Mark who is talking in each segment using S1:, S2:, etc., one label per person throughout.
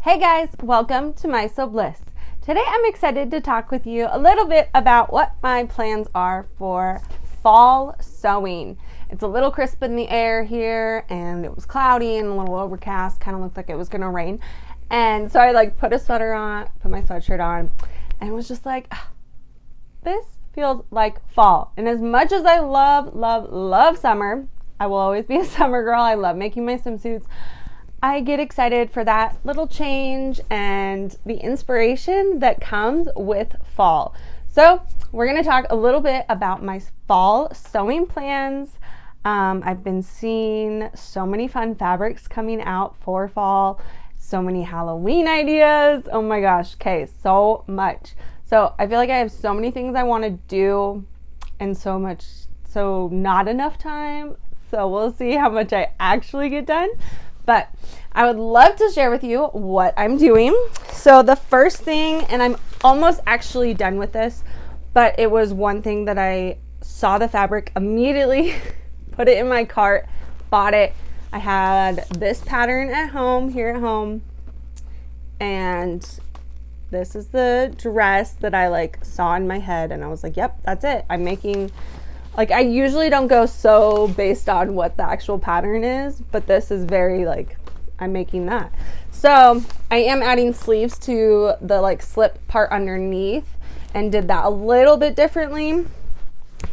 S1: Hey guys, welcome to My Sew Bliss. Today I'm excited to talk with you a little bit about what my plans are for fall sewing. It's a little crisp in the air here and it was cloudy and a little overcast, kind of looked like it was gonna rain. And so I put a sweater on, put my sweatshirt on, and was just like, this feels like fall. And as much as I love summer, I will always be a summer girl. I love making my swimsuits. I get excited for that little change and the inspiration that comes with fall. So we're going to talk a little bit about my fall sewing plans. I've been seeing so many fun fabrics coming out for fall, so many Halloween ideas. Oh my gosh, okay, so much. So I feel like I have so many things I want to do and so not enough time. So we'll see how much I actually get done. But I would love to share with you what I'm doing. So the first thing, and I'm almost actually done with this, but it was one thing that I saw the fabric, immediately put it in my cart, bought it. I had this pattern here at home, and this is the dress that I saw in my head, and I was like, yep, that's it. I'm making, I usually don't go so based on what the actual pattern is, but this is very I'm making that. So I am adding sleeves to the slip part underneath and did that a little bit differently.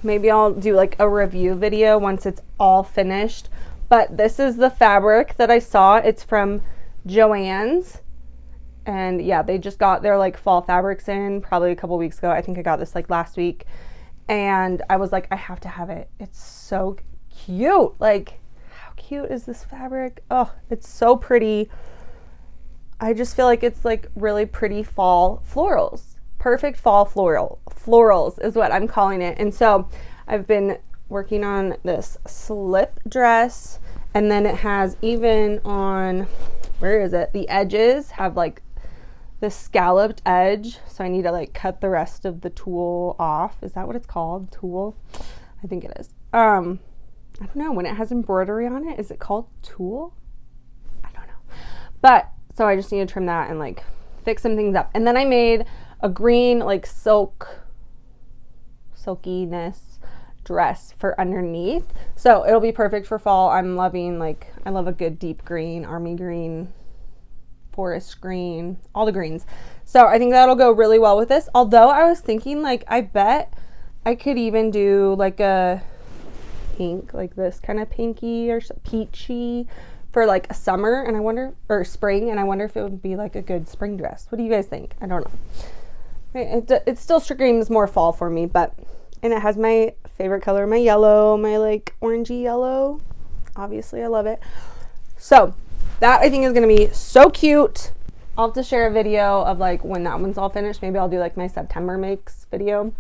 S1: Maybe I'll do a review video once it's all finished. But this is the fabric that I saw. It's from Joann's. And yeah, they just got their fall fabrics in probably a couple weeks ago. I think I got this last week. And I was like, I have to have it. It's so cute. How cute is this fabric? Oh, it's so pretty. I just feel like it's really pretty fall florals. Perfect fall florals is what I'm calling it. And so I've been working on this slip dress, and then it has even on, where is it? The edges have the scalloped edge, so I need to cut the rest of the tulle off. Is that what it's called? Tulle? I think it is. I don't know, when it has embroidery on it, is it called tulle? I don't know. But so I just need to trim that and fix some things up. And then I made a green silkiness dress for underneath, so it'll be perfect for fall. I'm loving I love a good deep green, army green, forest green, all the greens. So I think that'll go really well with this. Although I was thinking I bet I could even do a pink, this kind of pinky or peachy for a summer, and I wonder, or spring, and I wonder if it would be a good spring dress. What do you guys think? I don't know. It still screams more fall for me, and it has my favorite color, my yellow, my orangey yellow. Obviously I love it. So that I think is going to be so cute. I'll have to share a video of when that one's all finished. Maybe I'll do my September makes video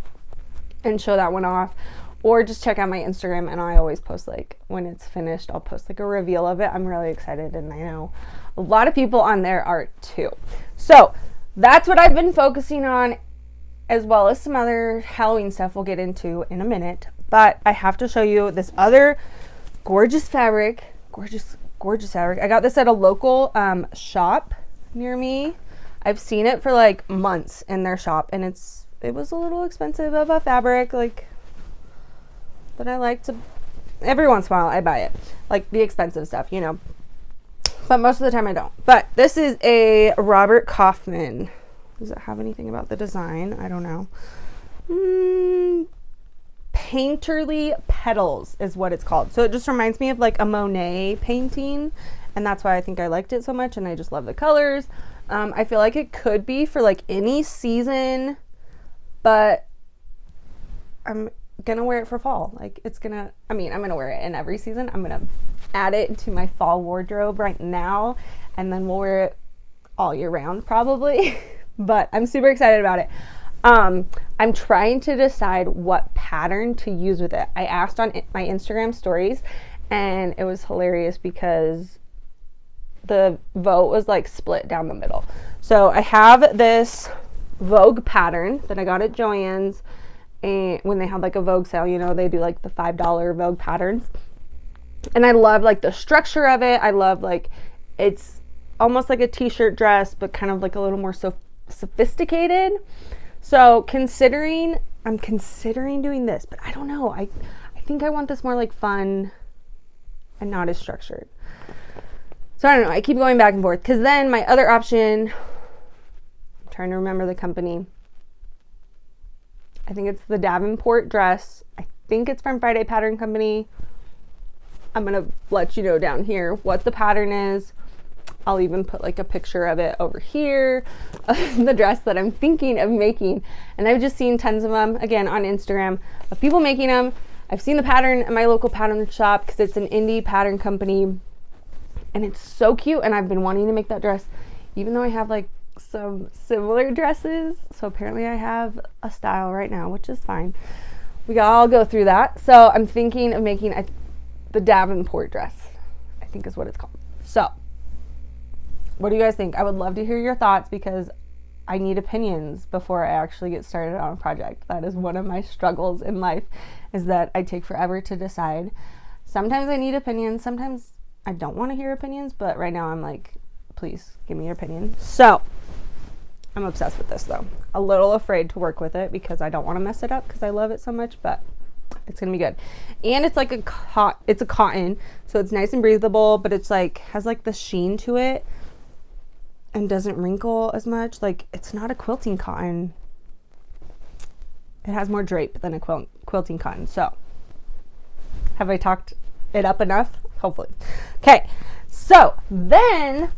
S1: and show that one off, or just check out my Instagram, and I always post when it's finished. I'll post a reveal of it. I'm really excited, and I know a lot of people on there are too. So that's what I've been focusing on, as well as some other Halloween stuff we'll get into in a minute. But I have to show you this other gorgeous fabric. Gorgeous fabric. I got this at a local shop near me. I've seen it for months in their shop, and it was a little expensive of a fabric, but I like to, every once in a while I buy it, the expensive stuff, but most of the time I don't. But this is a Robert Kaufman. Does it have anything about the design? I don't know. Painterly Petals is what it's called. So it just reminds me of a Monet painting, and that's why I think I liked it so much, and I just love the colors. I feel like it could be for any season, but I'm gonna wear it for fall. I'm gonna wear it in every season. I'm gonna add it to my fall wardrobe right now, and then we'll wear it all year round probably. But I'm super excited about it. I'm trying to decide what pattern to use with it. I asked on my Instagram stories, and it was hilarious because the vote was like split down the middle. So I have this Vogue pattern that I got at Joann's, and when they had like a Vogue sale, you know, they do like the $5 Vogue patterns. And I love like the structure of it. I love like it's almost like a t-shirt dress, but kind of like a little more sophisticated. So I'm considering doing this, but I don't know. I think I want this more like fun and not as structured. So I don't know. I keep going back and forth, because then my other option, I'm trying to remember the company. I think it's the Davenport dress. I think it's from Friday Pattern Company. I'm going to let you know down here what the pattern is. I'll even put like a picture of it over here of the dress that I'm thinking of making. And I've just seen tons of them, again, on Instagram, of people making them. I've seen the pattern at my local pattern shop because it's an indie pattern company. And it's so cute. And I've been wanting to make that dress, even though I have like some similar dresses. So apparently I have a style right now, which is fine. We all go through that. So I'm thinking of making the Davenport dress, I think is what it's called. So what do you guys think? I would love to hear your thoughts, because I need opinions before I actually get started on a project. That is one of my struggles in life, is that I take forever to decide. Sometimes I need opinions. Sometimes I don't want to hear opinions, but right now I'm like, please give me your opinion. So I'm obsessed with this though. A little afraid to work with it because I don't want to mess it up because I love it so much, but it's gonna be good. And it's like it's a cotton, so it's nice and breathable, but it's like has like the sheen to it and doesn't wrinkle as much. Like, it's not a quilting cotton. It has more drape than a quilting cotton. So have I talked it up enough? Hopefully. Okay, so then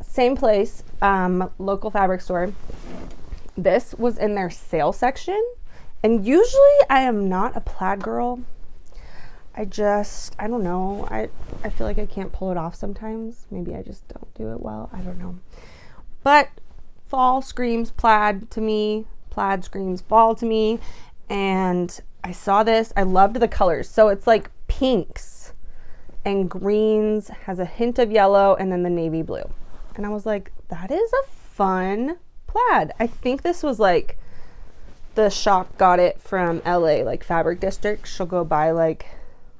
S1: same place, local fabric store. This was in their sale section. And usually I am not a plaid girl. I don't know. I feel like I can't pull it off sometimes. Maybe I just don't do it well. I don't know. But fall screams plaid to me. Plaid screams fall to me. And I saw this. I loved the colors. So it's like pinks and greens, has a hint of yellow, and then the navy blue. And I was like, that is a fun plaid. I think this was like, the shop got it from LA, like Fabric District. She'll go buy like,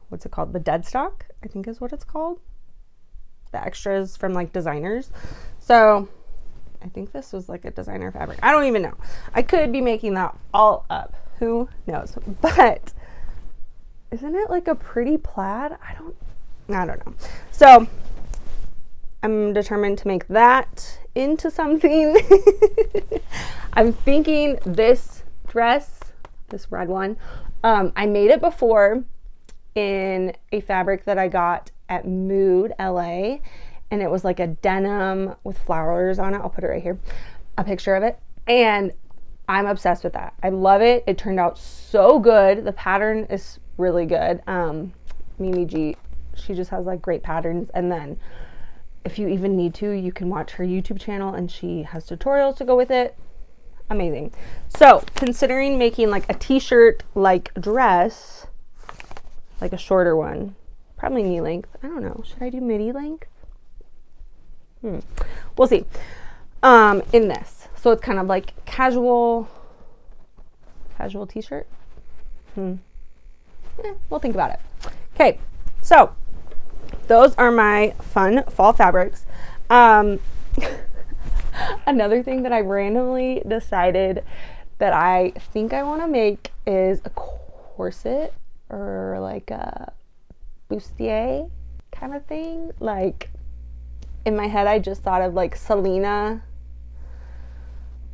S1: what's it called? The dead stock, I think is what it's called. The extras from like designers. So I think this was like a designer fabric. I don't even know. I could be making that all up. Who knows? But isn't it like a pretty plaid? I don't know. So I'm determined to make that into something. I'm thinking this dress, this red one, I made it before in a fabric that I got at Mood LA, and it was like a denim with flowers on it. I'll put it right here, a picture of it, and I'm obsessed with that. I love it. It turned out so good. The pattern is really good. Mimi G, she just has like great patterns. And then if you even need to, you can watch her YouTube channel and she has tutorials to go with it. Amazing. So considering making like a t-shirt like dress, like a shorter one, probably knee length. I don't know. Should I do midi length? We'll see. In this. So it's kind of like casual t-shirt. We'll think about it. Okay. So those are my fun fall fabrics. Another thing that I randomly decided that I think I want to make is a corset, or like a bustier kind of thing. Like, in my head I just thought of like Selena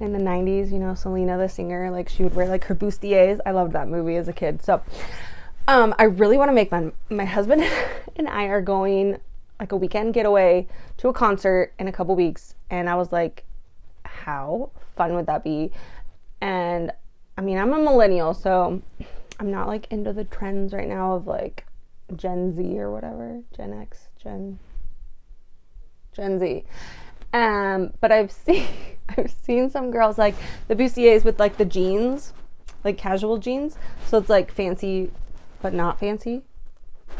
S1: in the 90s, you know, Selena the singer, like she would wear like her bustiers. I loved that movie as a kid. So I really want to make my husband and I are going like a weekend getaway to a concert in a couple weeks, and I was like, how fun would that be? And I mean, I'm a millennial, so I'm not like into the trends right now of like Gen Z or whatever, Gen X, Gen Z. But I've seen some girls like the bustiers with like the jeans, like casual jeans. So it's like fancy, but not fancy.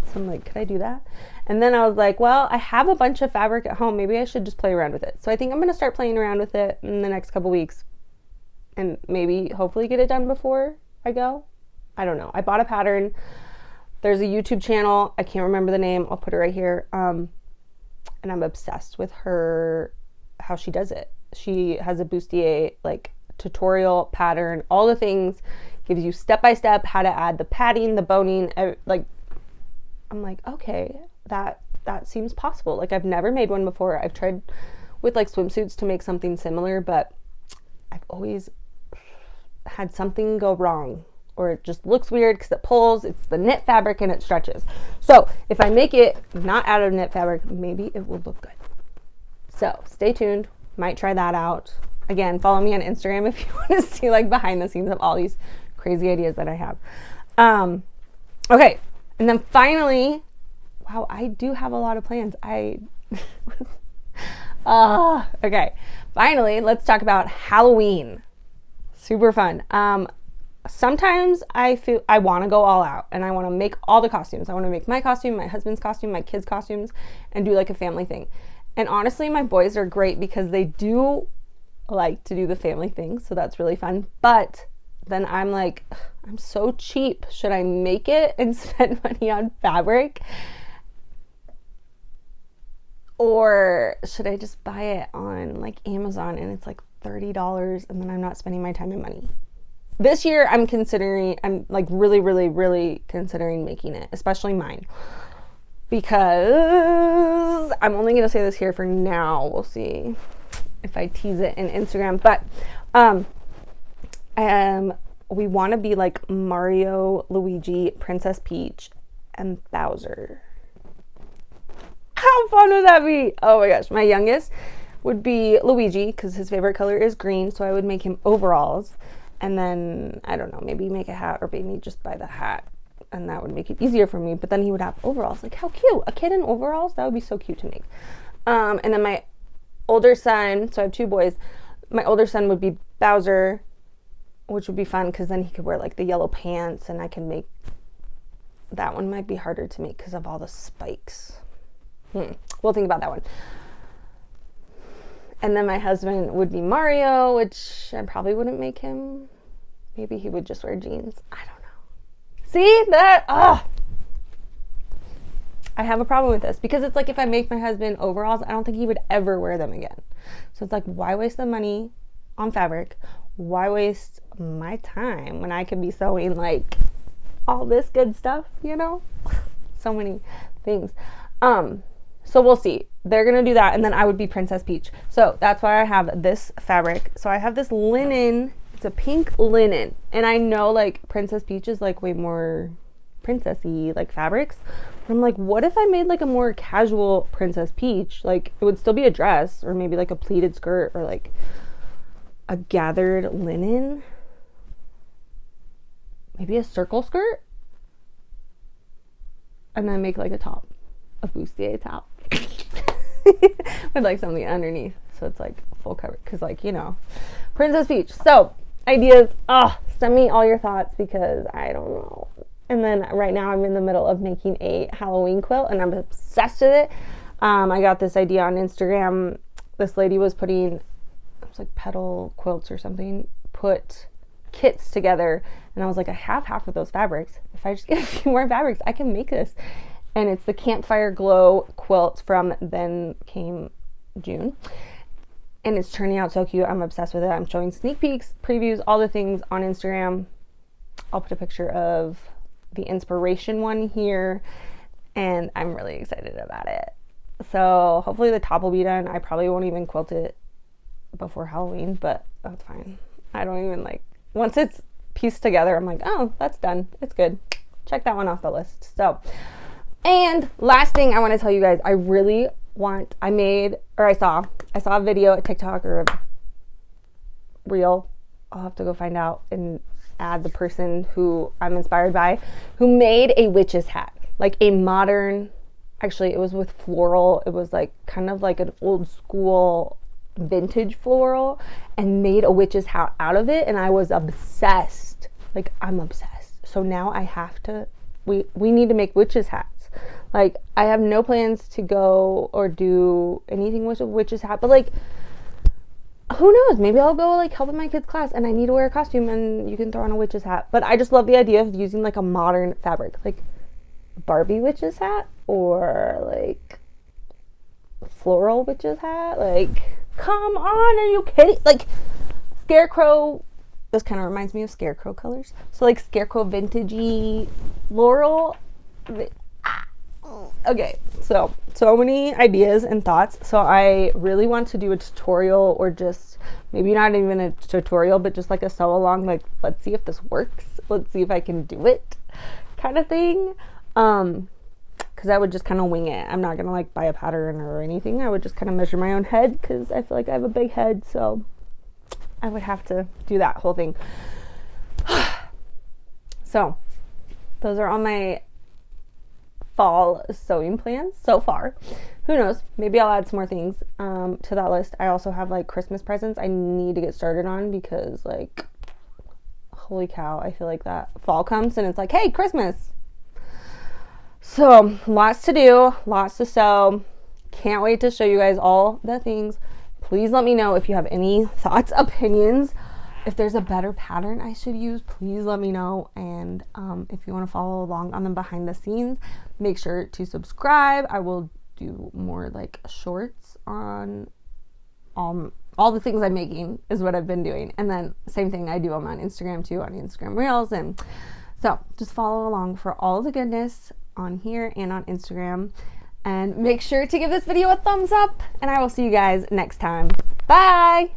S1: So I'm like, could I do that? And then I was like, well, I have a bunch of fabric at home. Maybe I should just play around with it. So I think I'm going to start playing around with it in the next couple weeks, and maybe hopefully get it done before I go. I don't know. I bought a pattern. There's a YouTube channel. I can't remember the name. I'll put it right here. and I'm obsessed with her, how she does it. She has a bustier like tutorial pattern, all the things, gives you step by step how to add the padding, the boning. Like, I'm like, okay, that seems possible. Like, I've never made one before. I've tried with like swimsuits to make something similar, but I've always had something go wrong, or it just looks weird because it pulls. It's the knit fabric and it stretches. So if I make it not out of knit fabric, maybe it will look good. So stay tuned. Might try that out. Again, follow me on Instagram if you want to see like behind the scenes of all these crazy ideas that I have. Okay. And then finally, wow, I do have a lot of plans. Okay. Finally, let's talk about Halloween. Super fun. Sometimes I feel I want to go all out and I want to make all the costumes. I want to make my costume, my husband's costume, my kids' costumes, and do like a family thing. And honestly, my boys are great because they do like to do the family thing. So that's really fun. But then I'm like, I'm so cheap. Should I make it and spend money on fabric? Or should I just buy it on like Amazon and it's like $30 and then I'm not spending my time and money? This year I'm like really, really, really considering making it, especially mine. Because I'm only going to say this here for now. We'll see if I tease it in Instagram. But we want to be like Mario, Luigi, Princess Peach, and Bowser. How fun would that be? Oh my gosh. My youngest would be Luigi because his favorite color is green. So I would make him overalls. And then, I don't know, maybe make a hat or maybe just buy the hat. And that would make it easier for me. But then he would have overalls. Like, how cute. A kid in overalls? That would be so cute to make. And then my older son, so I have two boys. My older son would be Bowser, which would be fun because then he could wear like the yellow pants and I can make, that one might be harder to make because of all the spikes. We'll think about that one. And then my husband would be Mario, which I probably wouldn't make him. Maybe he would just wear jeans. I don't know. See that? I have a problem with this because it's like if I make my husband overalls, I don't think he would ever wear them again. So it's like, why waste the money on fabric? Why waste my time when I could be sewing like all this good stuff, you know? So many things. So we'll see. They're going to do that. And then I would be Princess Peach. So that's why I have this fabric. So I have this linen. It's a pink linen. And I know like Princess Peach is like way more princessy like fabrics. But I'm like, what if I made like a more casual Princess Peach? Like it would still be a dress or maybe like a pleated skirt or like a gathered linen. Maybe a circle skirt. And then make like a top. A bustier top. With like something underneath so it's like full cover because like, you know, Princess Peach. So ideas, send me all your thoughts because I don't know. And then right now I'm in the middle of making a Halloween quilt and I'm obsessed with it. I got this idea on Instagram. This lady was putting, it was like petal quilts or something, put kits together and I was like, I have half of those fabrics. If I just get a few more fabrics I can make this. And it's the Campfire Glow quilt from Then Came June. And it's turning out so cute. I'm obsessed with it. I'm showing sneak peeks, previews, all the things on Instagram. I'll put a picture of the inspiration one here. And I'm really excited about it. So hopefully the top will be done. I probably won't even quilt it before Halloween, but that's fine. I don't even like, once it's pieced together, I'm like, oh, that's done. It's good. Check that one off the list. So, and last thing I want to tell you guys, I saw a video at TikTok or a reel. I'll have to go find out and add the person who I'm inspired by, who made a witch's hat, like a modern, actually it was with floral. It was like kind of like an old school vintage floral and made a witch's hat out of it. And I was obsessed. Like I'm obsessed. So now I have to, we need to make witch's hats. Like, I have no plans to go or do anything with a witch's hat, but like, who knows? Maybe I'll go like help in my kid's class and I need to wear a costume and you can throw on a witch's hat. But I just love the idea of using like a modern fabric, like Barbie witch's hat or like, floral witch's hat. Like, come on, are you kidding? Like, scarecrow, this kind of reminds me of scarecrow colors. So like scarecrow vintagey floral. Okay, so many ideas and thoughts. So I really want to do a tutorial, or just maybe not even a tutorial, but just like a sew along, like, let's see if this works, let's see if I can do it kind of thing. Because I would just kind of wing it. I'm not gonna like buy a pattern or anything. I would just kind of measure my own head, because I feel like I have a big head, so I would have to do that whole thing. So those are all my fall sewing plans so far. Who knows, maybe I'll add some more things to that list. I also have like Christmas presents I need to get started on, because like, holy cow, I feel like that fall comes and it's like, hey, Christmas. So lots to do, lots to sew. Can't wait to show you guys all the things. Please let me know if you have any thoughts, opinions. If there's a better pattern I should use, please let me know. And if you want to follow along on the behind the scenes, make sure to subscribe. I will do more like shorts on all the things I'm making is what I've been doing. And then same thing I do on Instagram too, on Instagram Reels. And so just follow along for all the goodness on here and on Instagram. And make sure to give this video a thumbs up. And I will see you guys next time. Bye!